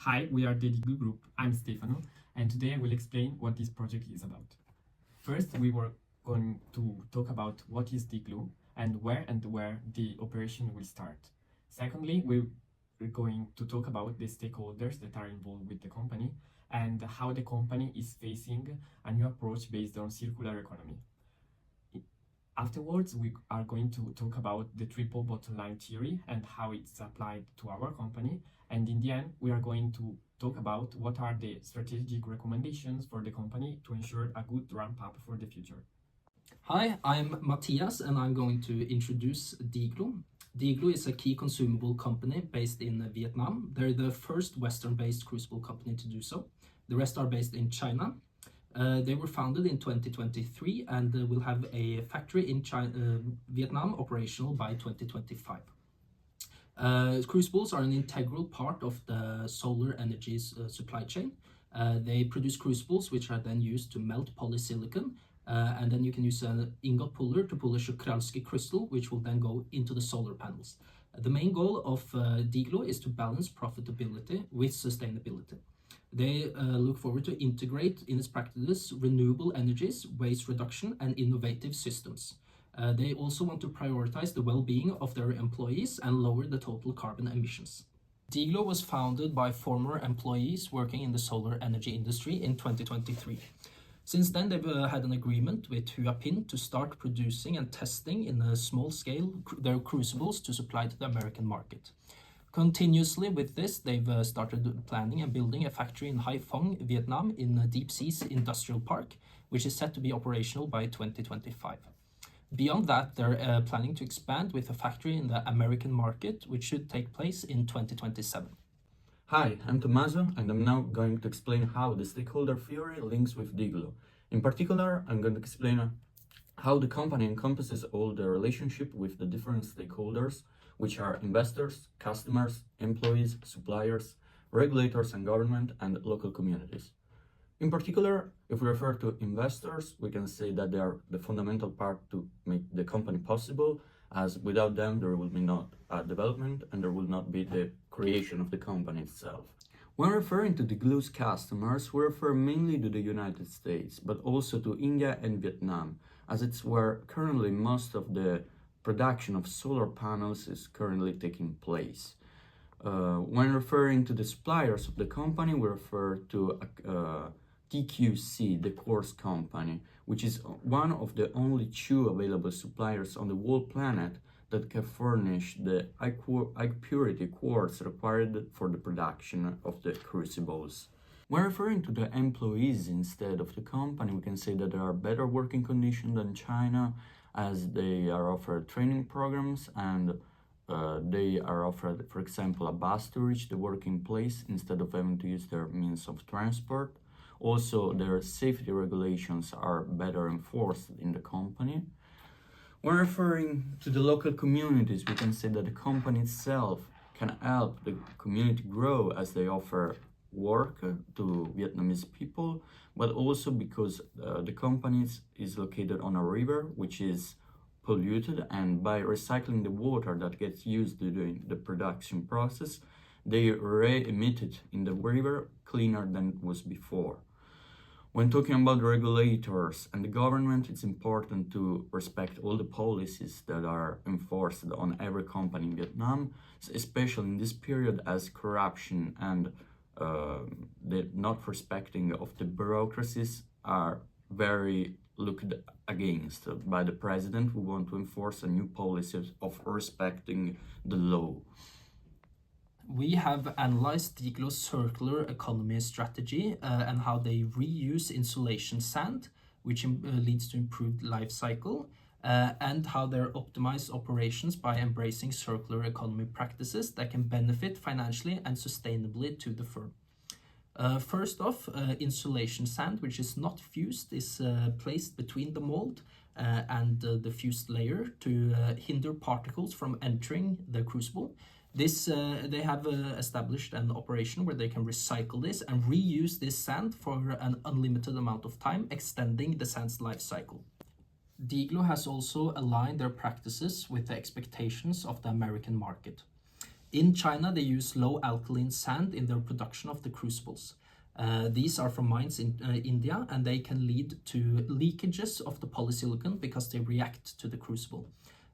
Hi, we are the Digloo group. I'm Stefano, and today I will explain what this project is about. First, we were going to talk about what is Digloo and where the operation will start. Secondly, we're going to talk about the stakeholders that are involved with the company and how the company is facing a new approach based on circular economy. Afterwards, we are going to talk about the triple bottom line theory and how it's applied to our company. And in the end, we are going to talk about what are the strategic recommendations for the company to ensure a good ramp up for the future. Hi, I'm Matthias and I'm going to introduce Digloo. Digloo is a key consumable company based in Vietnam. They're the first Western-based crucible company to do so. The rest are based in China. They were founded in 2023 and will have a factory in Vietnam operational by 2025. Crucibles are an integral part of the solar energy supply chain. They produce crucibles which are then used to melt polysilicon, and then you can use an ingot puller to pull a Shukralski crystal, which will then go into the solar panels. The main goal of Digloo is to balance profitability with sustainability. They look forward to integrate in its practices renewable energies, waste reduction, and innovative systems. They also want to prioritize the well-being of their employees and lower the total carbon emissions. Digloo was founded by former employees working in the solar energy industry in 2023. Since then, they've had an agreement with Huapin to start producing and testing in a small scale their crucibles to supply to the American market. Continuously with this, they've started planning and building a factory in Hai Phong, Vietnam, in Deep Seas Industrial Park, which is set to be operational by 2025. Beyond that, they're planning to expand with a factory in the American market, which should take place in 2027. Hi, I'm Tommaso, and I'm now going to explain how the stakeholder theory links with Digloo. In particular, I'm going to explain how the company encompasses all the relationship with the different stakeholders, which are investors, customers, employees, suppliers, regulators and government, and local communities. In particular, if we refer to investors, we can say that they are the fundamental part to make the company possible, as without them there will be not development and there will not be the creation of the company itself. When referring to Digloo's customers, we refer mainly to the United States, but also to India and Vietnam, as it's where currently most of the production of solar panels is currently taking place. When referring to the suppliers of the company, we refer to TQC, the quartz company, which is one of the only two available suppliers on the whole planet that can furnish the high purity quartz required for the production of the crucibles. When referring to the employees instead of the company, we can say that there are better working conditions than China, as they are offered training programs and they are offered, for example, a bus to reach the working place instead of having to use their means of transport. Also, their safety regulations are better enforced in the company. When referring to the local communities, we can say that the company itself can help the community grow as they offer work to Vietnamese people, but also because the company is located on a river which is polluted, and by recycling the water that gets used during the production process, they re-emit it in the river cleaner than it was before. When talking about regulators and the government, it's important to respect all the policies that are enforced on every company in Vietnam, especially in this period, as corruption and the not respecting of the bureaucracies are very looked against by the president, who want to enforce a new policy of respecting the law. We have analyzed Digloo's circular economy strategy and how they reuse insulation sand, which leads to improved life cycle, and how they optimize operations by embracing circular economy practices that can benefit financially and sustainably to the firm. First off, insulation sand, which is not fused, is placed between the mold and the fused layer to hinder particles from entering the crucible. They have established an operation where they can recycle this and reuse this sand for an unlimited amount of time, extending the sand's life cycle. Digloo has also aligned their practices with the expectations of the American market. In China, they use low alkaline sand in their production of the crucibles. These are from mines in India, and they can lead to leakages of the polysilicon because they react to the crucible.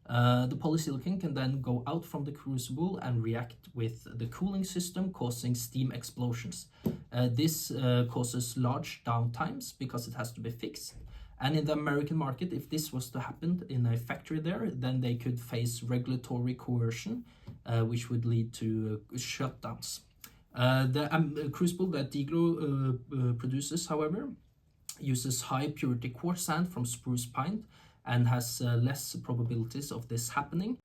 The polysilicon can then go out from the crucible and react with the cooling system, causing steam explosions. This causes large downtimes because it has to be fixed. And in the American market, if this was to happen in a factory there, then they could face regulatory coercion, which would lead to shutdowns. The crucible that Digloo produces, however, uses high purity quartz sand from spruce pine and has less probabilities of this happening.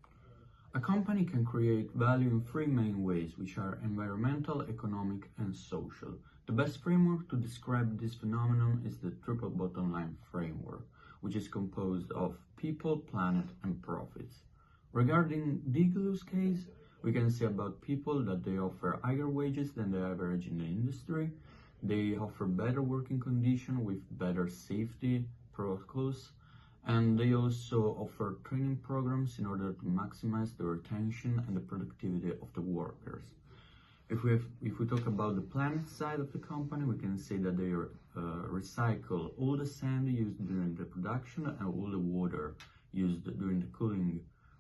A company can create value in three main ways, which are environmental, economic, and social. The best framework to describe this phenomenon is the triple bottom line framework, which is composed of people, planet, and profits. Regarding Digloo's case, we can say about people that they offer higher wages than the average in the industry. They offer better working conditions with better safety protocols, and they also offer training programs in order to maximize the retention and the productivity of the workers. If we talk about the planet side of the company, we can say that they recycle all the sand used during the production and all the water used during the cooling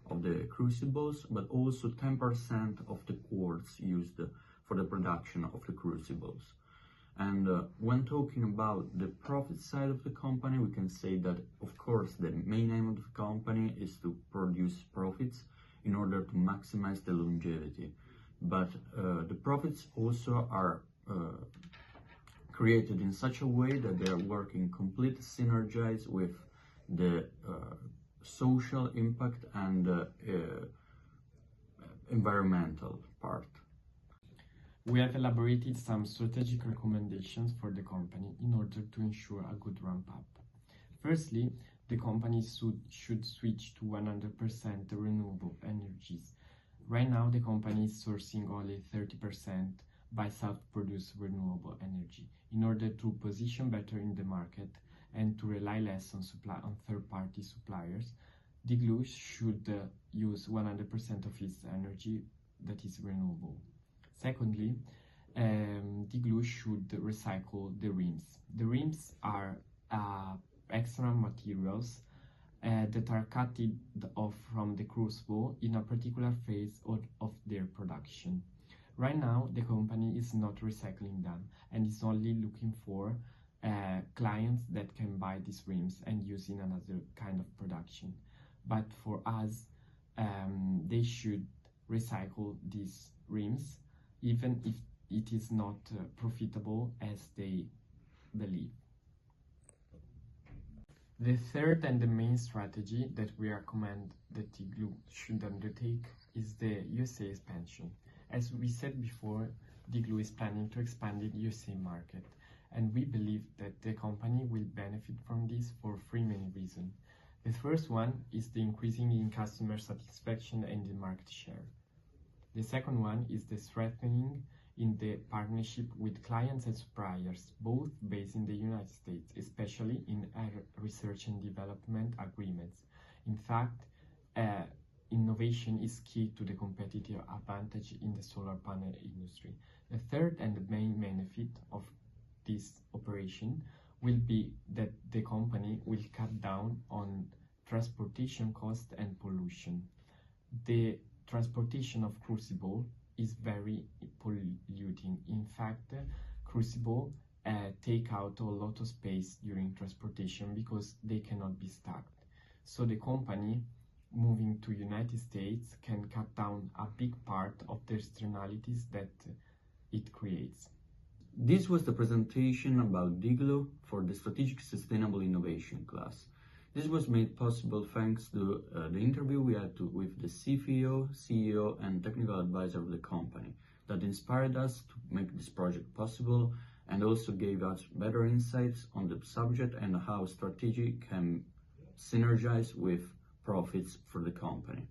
of the crucibles, but also 10% of the quartz used for the production of the crucibles. And when talking about the profit side of the company, we can say that, of course, the main aim of the company is to produce profits in order to maximize the longevity. But the profits also are created in such a way that they are working completely synergized with the social impact and environmental part. We have elaborated some strategic recommendations for the company in order to ensure a good ramp-up. Firstly, the company should switch to 100% renewable energies. Right now, the company is sourcing only 30% by self-produced renewable energy in order to position better in the market and to rely less on third-party suppliers. Digloo should use 100% of its energy that is renewable. Secondly, Digloo should recycle the rims. The rims are extra materials that are cut off from the crucible in a particular phase of their production. Right now, the company is not recycling them and is only looking for clients that can buy these rims and use in another kind of production. But for us, they should recycle these rims even if it is not profitable as they believe. The third and the main strategy that we recommend that Digloo should undertake is the USA expansion. As we said before, Digloo is planning to expand the USA market, and we believe that the company will benefit from this for three main reasons. The first one is the increasing in customer satisfaction and the market share. The second one is the strengthening in the partnership with clients and suppliers, both based in the United States, especially in research and development agreements. In fact, innovation is key to the competitive advantage in the solar panel industry. The third and the main benefit of this operation will be that the company will cut down on transportation cost and pollution. The transportation of crucible is very polluting. In fact, crucible take out a lot of space during transportation because they cannot be stacked. So the company moving to United States can cut down a big part of the externalities that it creates. This was the presentation about Digloo for the Strategic Sustainable Innovation class. This was made possible thanks to the interview we had with the CFO, CEO, and technical advisor of the company that inspired us to make this project possible and also gave us better insights on the subject and how strategy can synergize with profits for the company.